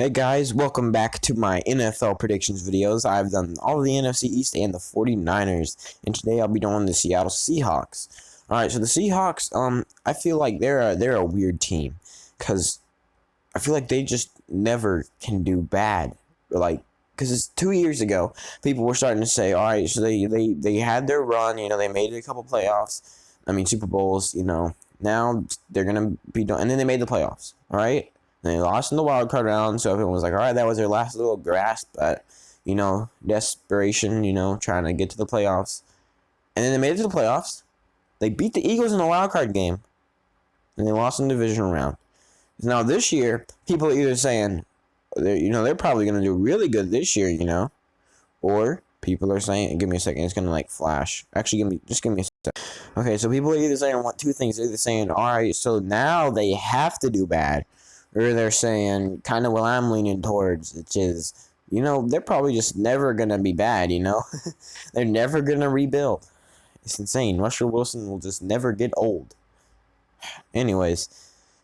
Hey guys, welcome back to my NFL predictions videos. I've done all of the NFC East and the 49ers, and today I'll be doing the Seattle Seahawks. Alright, so the Seahawks, I feel like they're a weird team, because I feel like they just never can do bad. Because it's 2 years ago, people were starting to say, alright, so they had their run, they made a couple playoffs, Super Bowls, now they're going to be done, and then they made the playoffs, alright? And they lost in the wild card round, so everyone was like, all right, that was their last little grasp at, desperation, trying to get to the playoffs. And then they made it to the playoffs. They beat the Eagles in the wild card game, and they lost in the divisional round. Now, this year, people are either saying, they're probably going to do really good this year, or people are saying, give me a second, it's going to, flash. Actually, just give me a second. Okay, so people are either saying two things. They're either saying, all right, so now they have to do bad, or they're saying kind of what I'm leaning towards, which is, they're probably just never going to be bad, They're never going to rebuild. It's insane. Russell Wilson will just never get old. Anyways,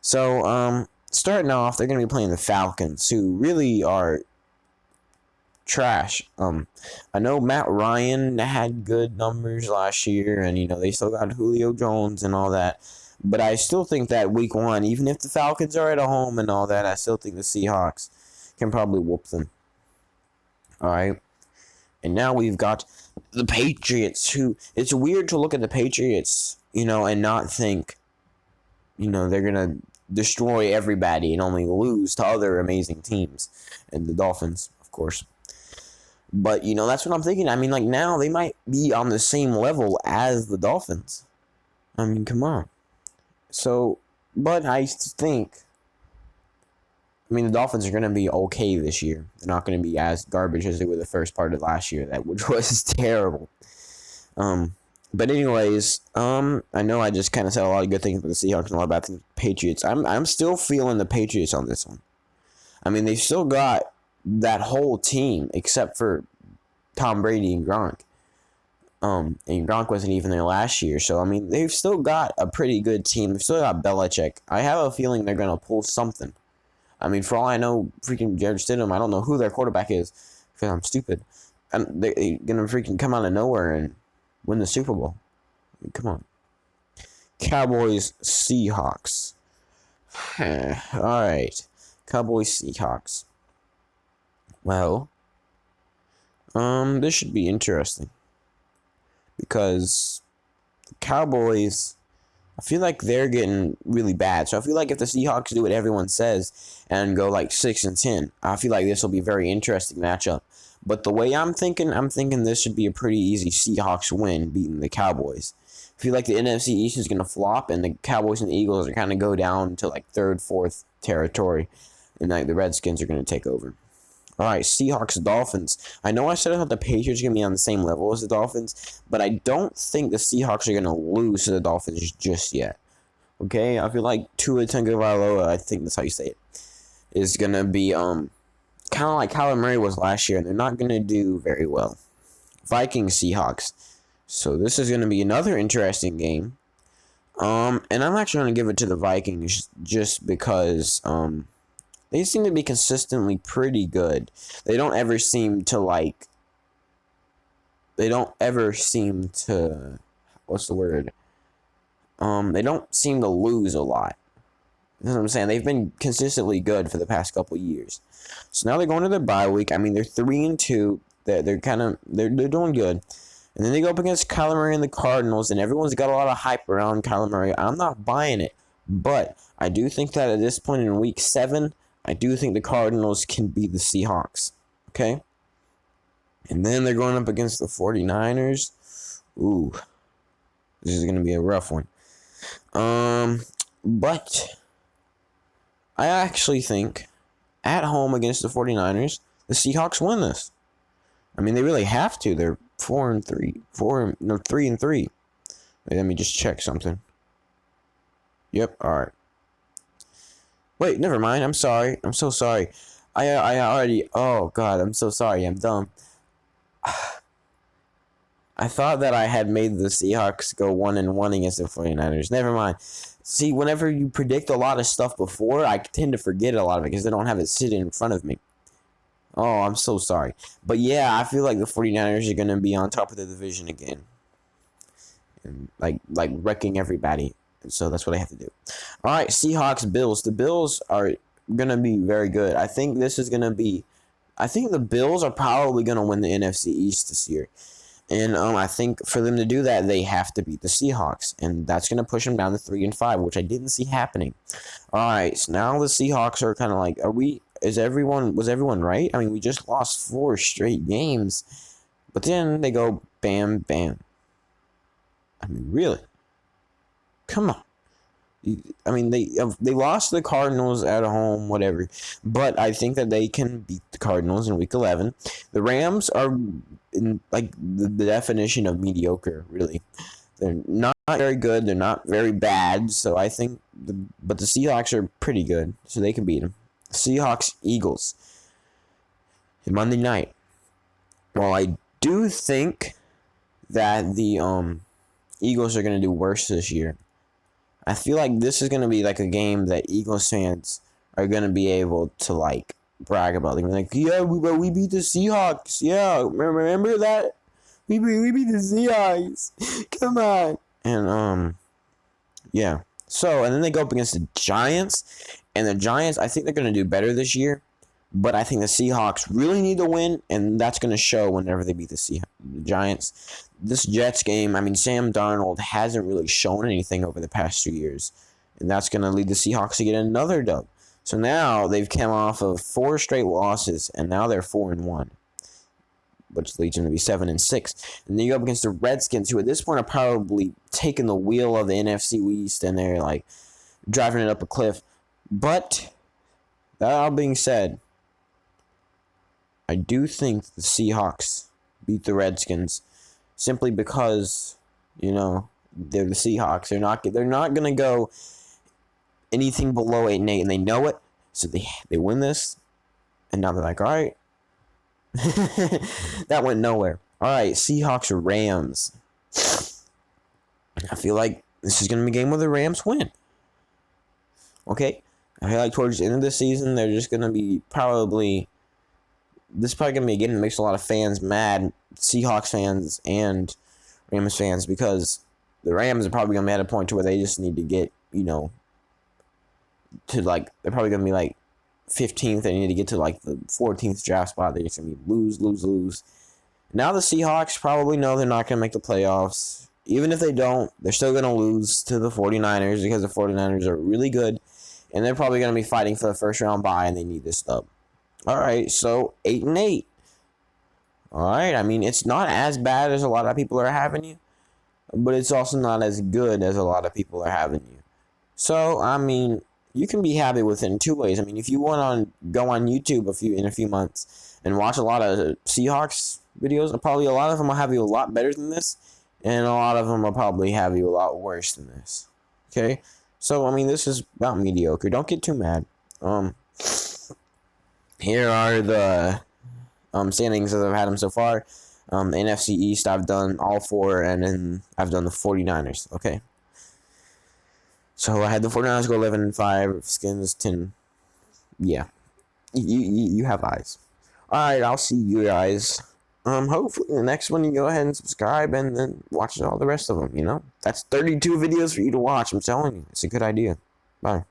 so starting off, they're going to be playing the Falcons, who really are trash. I know Matt Ryan had good numbers last year, and, they still got Julio Jones and all that. But I still think that week one, even if the Falcons are at home and all that, I still think the Seahawks can probably whoop them. Alright. And now we've got the Patriots, who, it's weird to look at the Patriots, and not think, they're going to destroy everybody and only lose to other amazing teams. And the Dolphins, of course. But, that's what I'm thinking. Now they might be on the same level as the Dolphins. Come on. So, but I think, the Dolphins are going to be okay this year. They're not going to be as garbage as they were the first part of last year, which was terrible. But anyways, I know I just kind of said a lot of good things about the Seahawks and a lot about the Patriots. I'm still feeling the Patriots on this one. They still got that whole team except for Tom Brady and Gronk. And Gronk wasn't even there last year. So, they've still got a pretty good team. They've still got Belichick. I have a feeling they're going to pull something. For all I know, freaking Jared Stidham, I don't know who their quarterback is because I'm stupid. And they're going to freaking come out of nowhere and win the Super Bowl. Come on. Cowboys, Seahawks. Alright. Cowboys, Seahawks. Well, this should be interesting. Because the Cowboys, I feel like they're getting really bad. So I feel like if the Seahawks do what everyone says and go 6-10, I feel like this will be a very interesting matchup. But the way I'm thinking this should be a pretty easy Seahawks win beating the Cowboys. I feel like the NFC East is going to flop and the Cowboys and the Eagles are kind of go down to 3rd, 4th territory. And the Redskins are going to take over. Alright, Seahawks, Dolphins. I know I said I thought the Patriots are going to be on the same level as the Dolphins, but I don't think the Seahawks are going to lose to the Dolphins just yet. Okay? I feel like Tua Tagovailoa, I think that's how you say it, is going to be kind of like Kyler Murray was last year, and they're not going to do very well. Vikings, Seahawks. So this is going to be another interesting game. And I'm actually going to give it to the Vikings just because they seem to be consistently pretty good. They don't ever seem to what's the word? They don't seem to lose a lot. You know what I'm saying? They've been consistently good for the past couple years. So now they're going to their bye week. They're 3-2. They're doing good. And then they go up against Kyler Murray and the Cardinals, and everyone's got a lot of hype around Kyler Murray. I'm not buying it, but I do think that at this point in week 7, I do think the Cardinals can beat the Seahawks. Okay? And then they're going up against the 49ers. Ooh. This is going to be a rough one. But I actually think at home against the 49ers, the Seahawks win this. They really have to. They're 3-3. Wait, let me just check something. Yep, alright. Wait, never mind. I'm sorry. I'm so sorry. I already... Oh, God. I'm so sorry. I'm dumb. I thought that I had made the Seahawks go 1-1 against the 49ers. Never mind. See, whenever you predict a lot of stuff before, I tend to forget a lot of it because I don't have it sitting in front of me. Oh, I'm so sorry. But yeah, I feel like the 49ers are going to be on top of the division again. And like wrecking everybody. So that's what I have to do. All right, Seahawks, Bills. The Bills are going to be very good. I think the Bills are probably going to win the NFC East this year. And I think for them to do that, they have to beat the Seahawks. And that's going to push them down to 3-5, which I didn't see happening. All right, so now the Seahawks are kind of like, was everyone right? I mean, we just lost 4 straight games. But then they go bam, bam. I mean, really? Come on. I mean, they lost to the Cardinals at home, whatever. But I think that they can beat the Cardinals in Week 11. The Rams are in like the definition of mediocre, really. They're not very good. They're not very bad. So I think, but the Seahawks are pretty good, so they can beat them. Seahawks, Eagles. Monday night. Well, I do think that the Eagles are going to do worse this year. I feel like this is going to be like a game that Eagles fans are going to be able to like brag about. They're like, yeah, we beat the Seahawks. Yeah, remember that? We beat the Seahawks. Come on. And yeah. So, and then they go up against the Giants, and the Giants, I think they're going to do better this year. But I think the Seahawks really need to win, and that's going to show whenever they beat the Giants. This Jets game, I mean, Sam Darnold hasn't really shown anything over the past 2 years, and that's going to lead the Seahawks to get another dub. So now they've come off of 4 straight losses, and now they're 4-1, which leads them to be 7-6. And then you go up against the Redskins, who at this point are probably taking the wheel of the NFC East, and they're like driving it up a cliff. But that all being said, I do think the Seahawks beat the Redskins simply because, you know, they're the Seahawks. They're not gonna go anything below 8-8, and they know it. So they win this, and now they're like, all right, that went nowhere. All right, Seahawks or Rams. I feel like this is gonna be a game where the Rams win. Okay, I feel like towards the end of the season, they're just gonna be this is probably going to be a game that makes a lot of fans mad, Seahawks fans and Rams fans, because the Rams are probably going to be at a point to where they just need to get, you know, to like, they're probably going to be like 15th. They need to get to like the 14th draft spot. They're just going to be lose. Now the Seahawks probably know they're not going to make the playoffs. Even if they don't, they're still going to lose to the 49ers because the 49ers are really good. And they're probably going to be fighting for the first round bye, and they need this dub. All right, so 8-8. All right, I mean, it's not as bad as a lot of people are having you, but it's also not as good as a lot of people are having you. So, I mean, you can be happy with it in 2 ways. I mean, if you want to go on YouTube in a few months and watch a lot of Seahawks videos, probably a lot of them will have you a lot better than this, and a lot of them will probably have you a lot worse than this. Okay? So, I mean, this is about mediocre. Don't get too mad. Here are the standings as I've had them so far. NFC East, I've done all 4, and then I've done the 49ers. Okay. So I had the 49ers go 11-5, Skins 10. Yeah. You have eyes. Alright, I'll see you guys. Hopefully the next one you go ahead and subscribe and then watch all the rest of them, you know? That's 32 videos for you to watch, I'm telling you. It's a good idea. Bye.